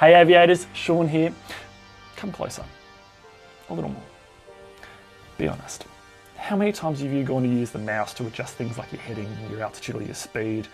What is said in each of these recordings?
Hey aviators, Sean here. Come closer, a little more. Be honest. How many times have you gone to use the mouse to adjust things like your heading, your altitude or your speed?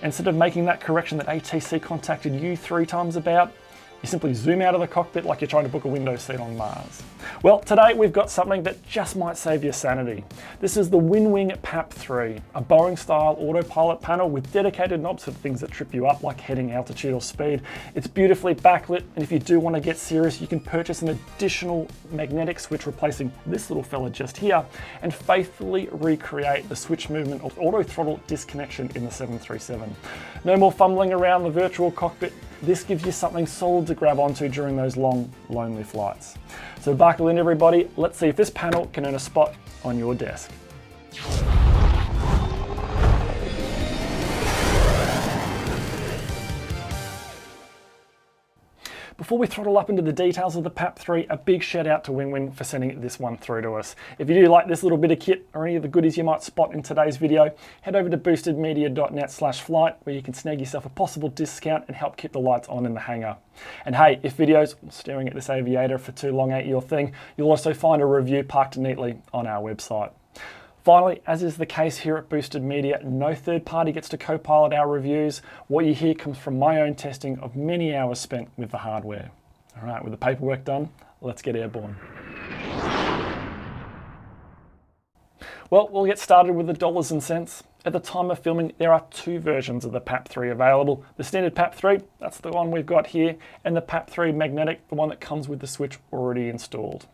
Instead of making that correction that ATC contacted you 3 times about, you simply zoom out of the cockpit like you're trying to book a window seat on Mars. Well, today we've got something that just might save your sanity. This is the Winwing PAP3, a Boeing-style autopilot panel with dedicated knobs for things that trip you up like heading, altitude or speed. It's beautifully backlit, and if you do want to get serious, you can purchase an additional magnetic switch replacing this little fella just here and faithfully recreate the switch movement of auto throttle disconnection in the 737. No more fumbling around the virtual cockpit. This gives you something solid to grab onto during those long, lonely flights. So buckle in everybody, let's see if this panel can earn a spot on your desk. Before we throttle up into the details of the PAP3, a big shout out to Winwing for sending this one through to us. If you do like this little bit of kit or any of the goodies you might spot in today's video, head over to boostedmedia.net/flight where you can snag yourself a possible discount and help keep the lights on in the hangar. And hey, if videos staring at this aviator for too long ain't your thing, you'll also find a review parked neatly on our website. Finally, as is the case here at Boosted Media, no third party gets to co-pilot our reviews. What you hear comes from my own testing of many hours spent with the hardware. All right, with the paperwork done, let's get airborne. Well, we'll get started with the dollars and cents. At the time of filming, there are 2 versions of the PAP3 available. The standard PAP3, that's the one we've got here, and the PAP3 magnetic, the one that comes with the switch already installed.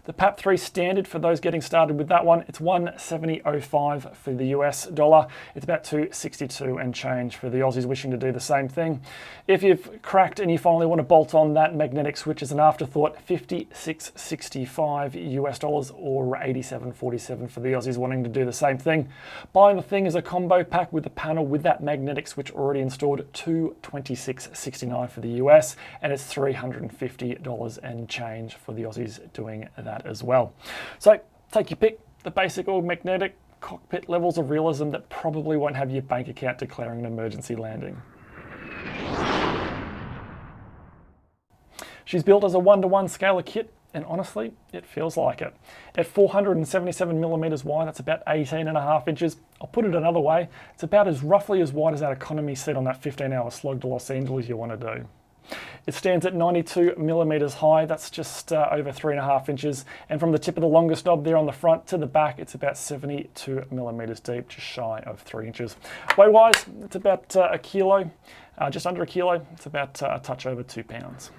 The PAP3 standard, for those getting started with that one, it's $170.05 for the US dollar. It's about $262 and change for the Aussies wishing to do the same thing. If you've cracked and you finally want to bolt on that magnetic switch as an afterthought, $56.65 US dollars or $87.47 for the Aussies wanting to do the same thing. Buying the thing as a combo pack with the panel with that magnetic switch already installed, $226.69 for the US, and it's $350 and change for the Aussies doing that as well. So take your pick, the basic or magnetic, cockpit levels of realism that probably won't have your bank account declaring an emergency landing. She's built as a 1-to-1 scalar kit, and honestly, it feels like it. At 477 millimeters wide, that's about 18.5 inches. I'll put it another way, it's about as roughly as wide as that economy seat on that 15-hour slog to Los Angeles you want to do. It stands at 92 millimeters high, that's just over 3.5 inches, and from the tip of the longest knob there on the front to the back, it's about 72 millimeters deep, just shy of 3 inches. Weight-wise, it's about a kilo, just under a kilo. It's about a touch over 2 pounds.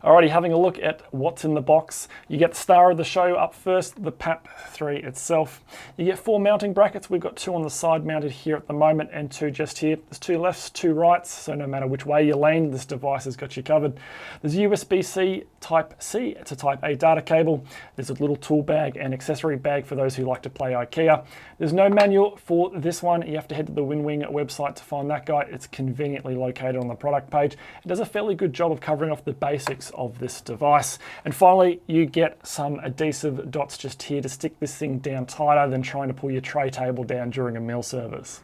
Alrighty, having a look at what's in the box. You get the star of the show up first, the PAP3 itself. You get 4 mounting brackets. We've got 2 on the side mounted here at the moment and 2 just here. There's 2 lefts, 2 rights, so no matter which way you lean, this device has got you covered. There's USB-C Type-C, it's a Type-A data cable. There's a little tool bag and accessory bag for those who like to play IKEA. There's no manual for this one. You have to head to the Winwing website to find that guy. It's conveniently located on the product page. It does a fairly good job of covering off the basics of this device. And finally, you get some adhesive dots just here to stick this thing down tighter than trying to pull your tray table down during a meal service.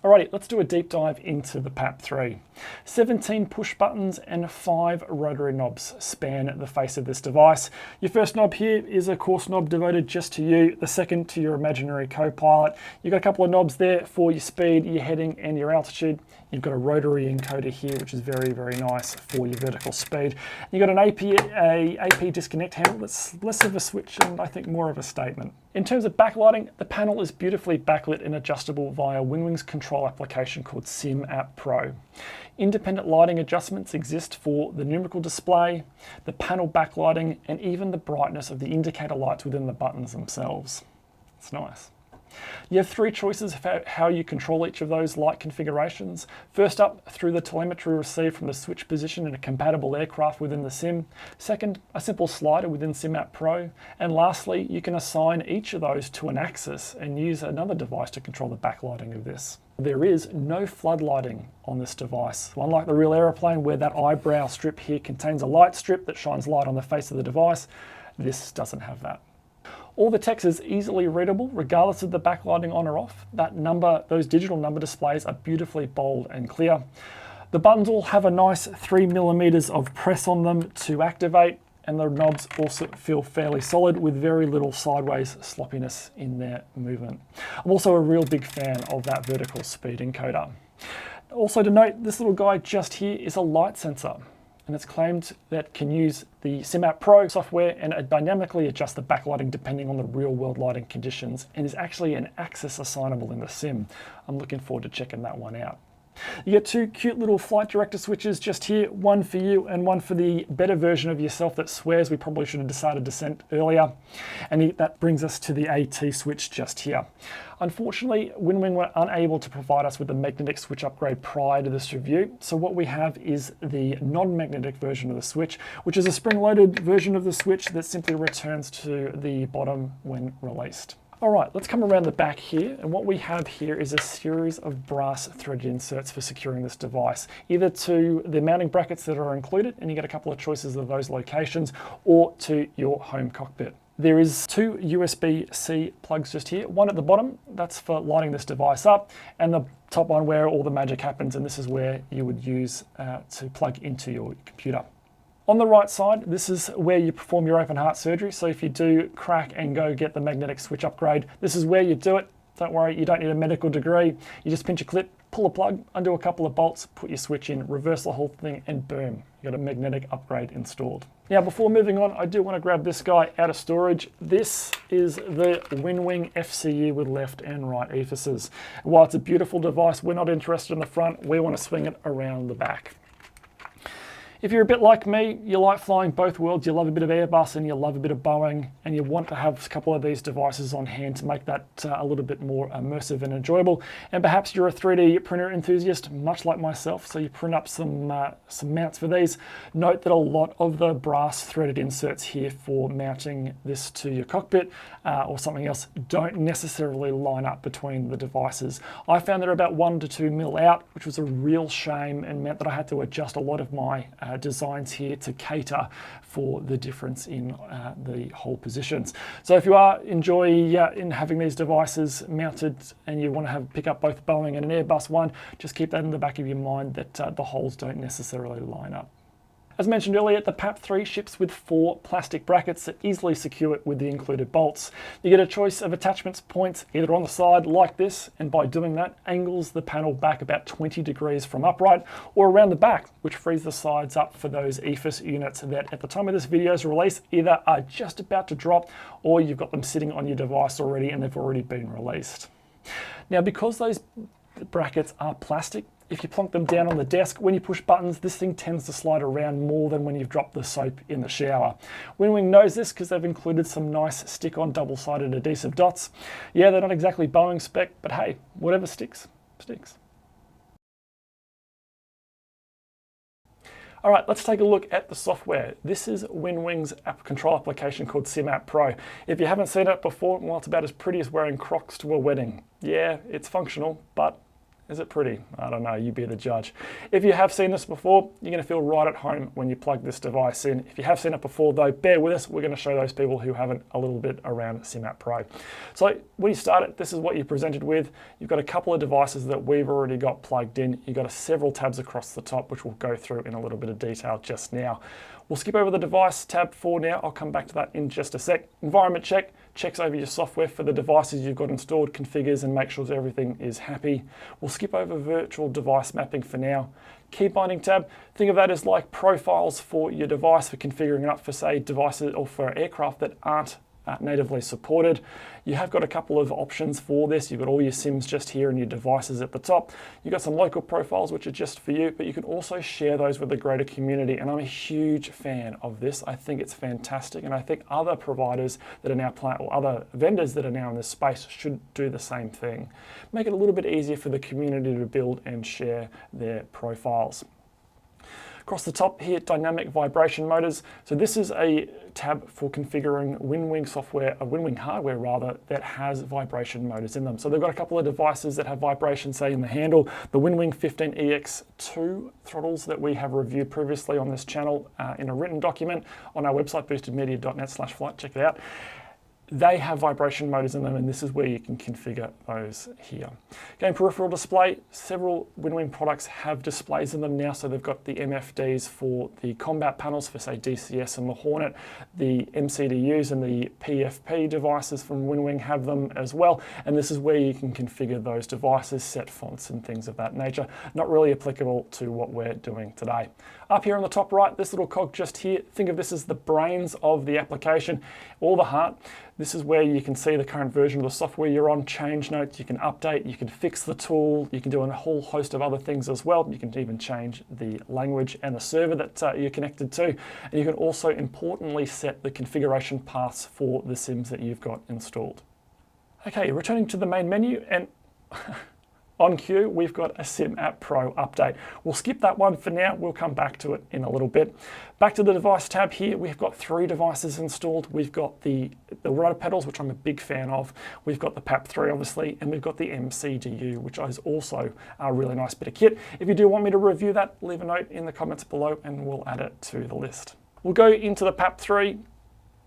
Alrighty, let's do a deep dive into the PAP3. 17 push buttons and 5 rotary knobs span the face of this device. Your first knob here is a coarse knob devoted just to you, the second to your imaginary co-pilot. You've got a couple of knobs there for your speed, your heading and your altitude. You've got a rotary encoder here, which is very, very nice for your vertical speed. You've got an AP disconnect handle that's less of a switch and I think more of a statement. In terms of backlighting, the panel is beautifully backlit and adjustable via Winwing's control application called SIM App Pro. Independent lighting adjustments exist for the numerical display, the panel backlighting, and even the brightness of the indicator lights within the buttons themselves. It's nice. You have 3 choices for how you control each of those light configurations. First up, through the telemetry received from the switch position in a compatible aircraft within the sim. Second, a simple slider within SIM App Pro. And lastly, you can assign each of those to an axis and use another device to control the backlighting of this. There is no floodlighting on this device. Unlike the real aeroplane where that eyebrow strip here contains a light strip that shines light on the face of the device, this doesn't have that. All the text is easily readable regardless of the backlighting on or off. Those digital number displays are beautifully bold and clear. The buttons all have a nice 3mm of press on them to activate, and the knobs also feel fairly solid with very little sideways sloppiness in their movement. I'm also a real big fan of that vertical speed encoder. Also to note, this little guy just here is a light sensor, and it's claimed that can use the SIM App Pro software and dynamically adjust the backlighting depending on the real world lighting conditions, and is actually an axis assignable in the SIM. I'm looking forward to checking that one out. You get two cute little flight director switches just here, one for you and one for the better version of yourself that swears we probably should have decided descent earlier. And that brings us to the AT switch just here. Unfortunately, Winwing were unable to provide us with the magnetic switch upgrade prior to this review. So what we have is the non-magnetic version of the switch, which is a spring-loaded version of the switch that simply returns to the bottom when released. All right, let's come around the back here, and what we have here is a series of brass threaded inserts for securing this device, either to the mounting brackets that are included, and you get a couple of choices of those locations, or to your home cockpit. There is two USB-C plugs just here, one at the bottom, that's for lighting this device up, and the top one where all the magic happens, and this is where you would use to plug into your computer. On the right side, this is where you perform your open heart surgery. So if you do crack and go get the magnetic switch upgrade, this is where you do it. Don't worry, you don't need a medical degree. You just pinch a clip, pull a plug, undo a couple of bolts, put your switch in, reverse the whole thing, and boom, you got a magnetic upgrade installed. Now, before moving on, I do want to grab this guy out of storage. This is the Winwing FCU with left and right ephyses. While it's a beautiful device, we're not interested in the front. We want to swing it around the back. If you're a bit like me, you like flying both worlds, you love a bit of Airbus and you love a bit of Boeing, and you want to have a couple of these devices on hand to make that a little bit more immersive and enjoyable. And perhaps you're a 3D printer enthusiast, much like myself, so you print up some mounts for these. Note that a lot of the brass threaded inserts here for mounting this to your cockpit or something else don't necessarily line up between the devices. I found they're about 1 to 2 mil out, which was a real shame and meant that I had to adjust a lot of my designs here to cater for the difference in the hole positions. So if you are in having these devices mounted and you want to pick up both Boeing and an Airbus one, just keep that in the back of your mind that the holes don't necessarily line up. As mentioned earlier, the PAP3 ships with 4 plastic brackets that easily secure it with the included bolts. You get a choice of attachments points either on the side like this, and by doing that angles the panel back about 20 degrees from upright, or around the back, which frees the sides up for those EFIS units that at the time of this video's release either are just about to drop or you've got them sitting on your device already and they've already been released. Now, because those brackets are plastic, if you plonk them down on the desk, when you push buttons, this thing tends to slide around more than when you've dropped the soap in the shower. Winwing knows this because they've included some nice stick-on double-sided adhesive dots. Yeah, they're not exactly Boeing spec, but hey, whatever sticks, sticks. All right, let's take a look at the software. This is Winwing's control application called SIM App Pro. If you haven't seen it before, well, it's about as pretty as wearing Crocs to a wedding. Yeah, it's functional, but is it pretty? I don't know, you be the judge. If you have seen this before, you're gonna feel right at home when you plug this device in. If you have seen it before though, bear with us. We're gonna show those people who haven't a little bit around SIM App Pro. So when you start it, this is what you're presented with. You've got a couple of devices that we've already got plugged in. You've got several tabs across the top, which we'll go through in a little bit of detail just now. We'll skip over the device tab for now. I'll come back to that in just a sec. Environment check, checks over your software for the devices you've got installed, configures and makes sure that everything is happy. We'll skip over virtual device mapping for now. Key binding tab, think of that as like profiles for your device for configuring it up for, say, devices or for aircraft that aren't natively supported. You have got a couple of options for this. You've got all your SIMs just here and your devices at the top. You've got some local profiles which are just for you, but you can also share those with the greater community, and I'm a huge fan of this. I think it's fantastic, and I think other providers that are now or other vendors that are now in this space should do the same thing. Make it a little bit easier for the community to build and share their profiles. Across the top here, dynamic vibration motors. So this is a tab for configuring Winwing software, Winwing hardware rather, that has vibration motors in them. So they've got a couple of devices that have vibration, say in the handle, the Winwing 15EX2 throttles that we have reviewed previously on this channel in a written document on our website, boostedmedia.net/flight, check it out. They have vibration motors in them, and this is where you can configure those here. Game peripheral display, several Winwing products have displays in them now, so they've got the MFDs for the combat panels for, say, DCS and the Hornet. The MCDUs and the PFP devices from Winwing have them as well, and this is where you can configure those devices, set fonts and things of that nature. Not really applicable to what we're doing today. Up here on the top right, this little cog just here, think of this as the brains of the application, all the heart. This is where you can see the current version of the software you're on, change notes, you can update, you can fix the tool, you can do a whole host of other things as well. You can even change the language and the server that you're connected to. And you can also importantly set the configuration paths for the sims that you've got installed. Okay, returning to the main menu, and on cue, we've got a Sim App Pro update. We'll skip that one for now. We'll come back to it in a little bit. Back to the device tab here, we've got 3 devices installed. We've got the rotor pedals, which I'm a big fan of. We've got the PAP3, obviously, and we've got the MCDU, which is also a really nice bit of kit. If you do want me to review that, leave a note in the comments below and we'll add it to the list. We'll go into the PAP3.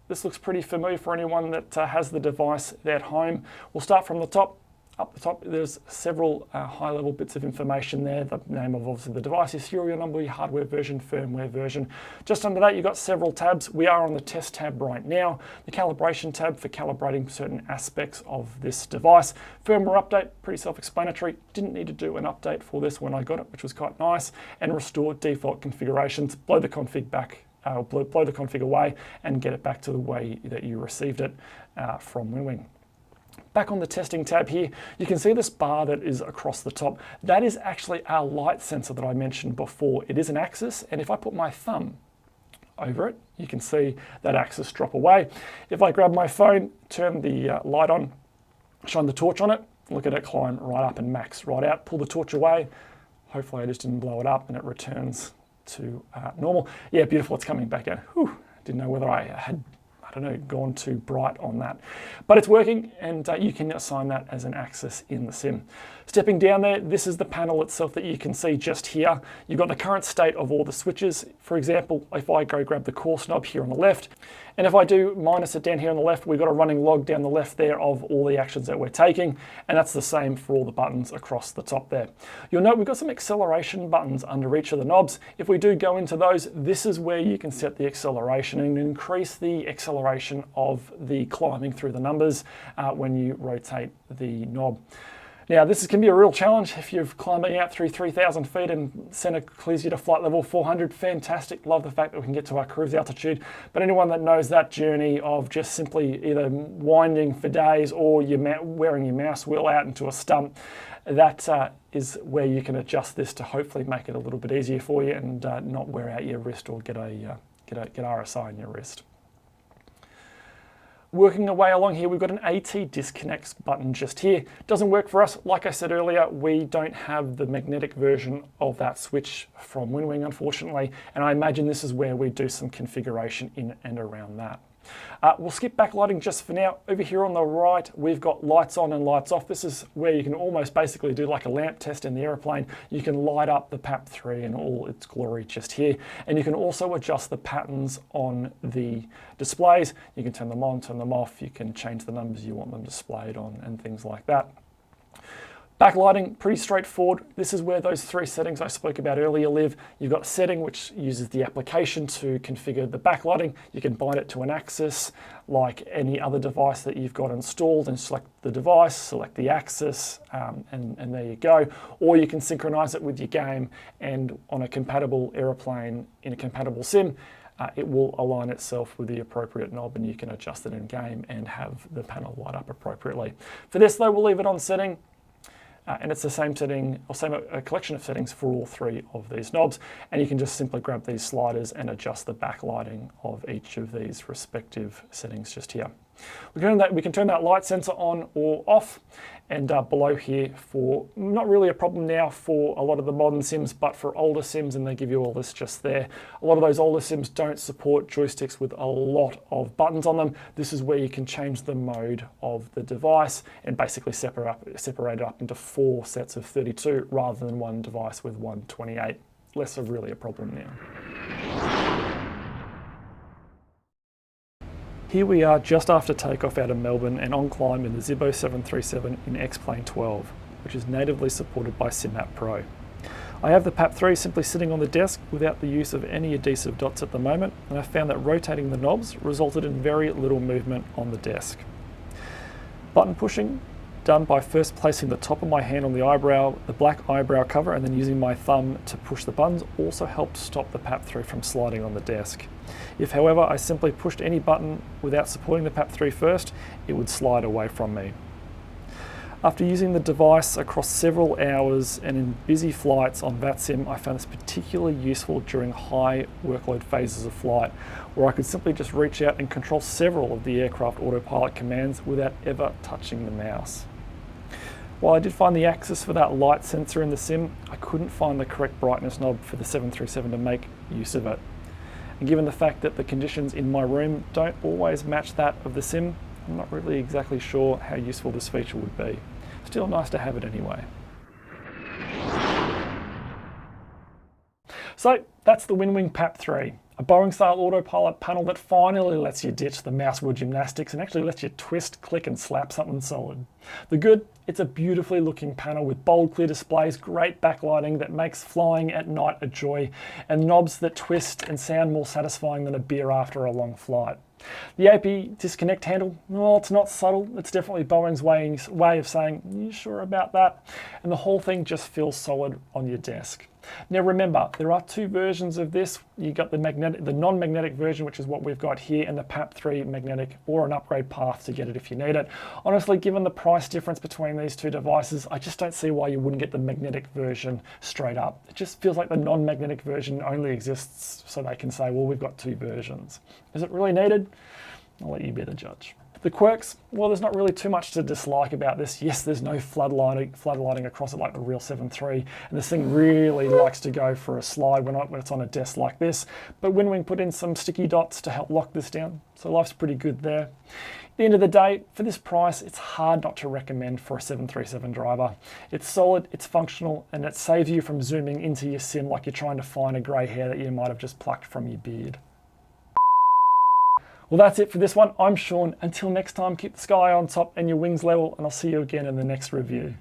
This looks pretty familiar for anyone that has the device at home. We'll start from the top. Up the top, there's several high-level bits of information there. The name of obviously the device, your serial number, your hardware version, firmware version. Just under that, you've got several tabs. We are on the test tab right now. The calibration tab for calibrating certain aspects of this device. Firmware update, pretty self-explanatory. Didn't need to do an update for this when I got it, which was quite nice. And restore default configurations, blow the config back, blow the config away, and get it back to the way that you received it from Winwing. Back on the testing tab here, you can see this bar that is across the top. That is actually our light sensor that I mentioned before. It is an axis, and if I put my thumb over it, you can see that axis drop away. If I grab my phone, turn the light on, shine the torch on it, look at it climb right up and max right out, pull the torch away. Hopefully I just didn't blow it up and it returns to normal. Yeah, beautiful, it's coming back out. Whew, didn't know whether I had gone too bright on that. But it's working, and you can assign that as an axis in the sim. Stepping down there, this is the panel itself that you can see just here. You've got the current state of all the switches. For example, if I go grab the course knob here on the left, and if I do minus it down here on the left, we've got a running log down the left there of all the actions that we're taking, and that's the same for all the buttons across the top there. You'll note we've got some acceleration buttons under each of the knobs. If we do go into those, this is where you can set the acceleration and increase the acceleration of the climbing through the numbers when you rotate the knob. Now, this can be a real challenge if you're climbing out through 3,000 feet and center clears you to flight level 400. Fantastic. Love the fact that we can get to our cruise altitude. But anyone that knows that journey of just simply either winding for days or you're wearing your mouse wheel out into a stump, that is where you can adjust this to hopefully make it a little bit easier for you and not wear out your wrist or get RSI in your wrist. Working away along here, we've got an AT disconnects button just here. Doesn't work for us. Like I said earlier, we don't have the magnetic version of that switch from Winwing, unfortunately, and I imagine this is where we do some configuration in and around that. We'll skip backlighting just for now. Over here on the right, we've got lights on and lights off. This is where you can almost basically do like a lamp test in the airplane. You can light up the PAP3 in all its glory just here. And you can also adjust the patterns on the displays. You can turn them on, turn them off. You can change the numbers you want them displayed on and things like that. Backlighting, pretty straightforward. This is where those 3 settings I spoke about earlier live. You've got setting, which uses the application to configure the backlighting. You can bind it to an axis like any other device that you've got installed and select the device, select the axis, and there you go. Or you can synchronize it with your game, and on a compatible airplane in a compatible sim, it will align itself with the appropriate knob and you can adjust it in game and have the panel light up appropriately. For this though, we'll leave it on setting. And it's the same setting, or same a collection of settings for all 3 of these knobs. And you can just simply grab these sliders and adjust the backlighting of each of these respective settings just here. We can turn that light sensor on or off. And below here for, not really a problem now for a lot of the modern sims, but for older sims, and they give you all this just there. A lot of those older sims don't support joysticks with a lot of buttons on them. This is where you can change the mode of the device and basically separate it up into 4 sets of 32 rather than one device with 128. Less really a problem now. Here we are just after takeoff out of Melbourne and on climb in the Zibbo 737 in X-Plane 12, which is natively supported by SimApp Pro. I have the PAP3 simply sitting on the desk without the use of any adhesive dots at the moment, and I found that rotating the knobs resulted in very little movement on the desk. Button pushing, done by first placing the top of my hand on the black eyebrow cover and then using my thumb to push the buttons, also helped stop the PAP3 from sliding on the desk. If, however, I simply pushed any button without supporting the PAP3 first, it would slide away from me. After using the device across several hours and in busy flights on VATSIM, I found this particularly useful during high workload phases of flight, where I could simply just reach out and control several of the aircraft autopilot commands without ever touching the mouse. While I did find the axis for that light sensor in the sim, I couldn't find the correct brightness knob for the 737 to make use of it. And given the fact that the conditions in my room don't always match that of the sim, I'm not really exactly sure how useful this feature would be. Still nice to have it anyway. So that's the Winwing PAP3, a Boeing-style autopilot panel that finally lets you ditch the mouse wheel gymnastics and actually lets you twist, click and slap something solid. The good, it's a beautifully looking panel with bold, clear displays, great backlighting that makes flying at night a joy, and knobs that twist and sound more satisfying than a beer after a long flight. The AP disconnect handle, well, it's not subtle. It's definitely Boeing's way of saying, "Are you sure about that?" And the whole thing just feels solid on your desk. Now remember, there are two versions of this. You got the non-magnetic version, which is what we've got here, and the PAP3 magnetic, or an upgrade path to get it if you need it. Honestly, given the price difference between these two devices, I just don't see why you wouldn't get the magnetic version straight up. It just feels like the non-magnetic version only exists so they can say, well, we've got two versions. Is it really needed? I'll let you be the judge. The quirks, well, there's not really too much to dislike about this. Yes, there's no floodlighting across it like the real 7.3, and this thing really likes to go for a slide when it's on a desk like this. But Winwing put in some sticky dots to help lock this down, so life's pretty good there. At the end of the day, for this price, it's hard not to recommend for a 737 driver. It's solid, it's functional, and it saves you from zooming into your sim like you're trying to find a grey hair that you might have just plucked from your beard. Well, that's it for this one. I'm Sean. Until next time, keep the sky on top and your wings level, and I'll see you again in the next review.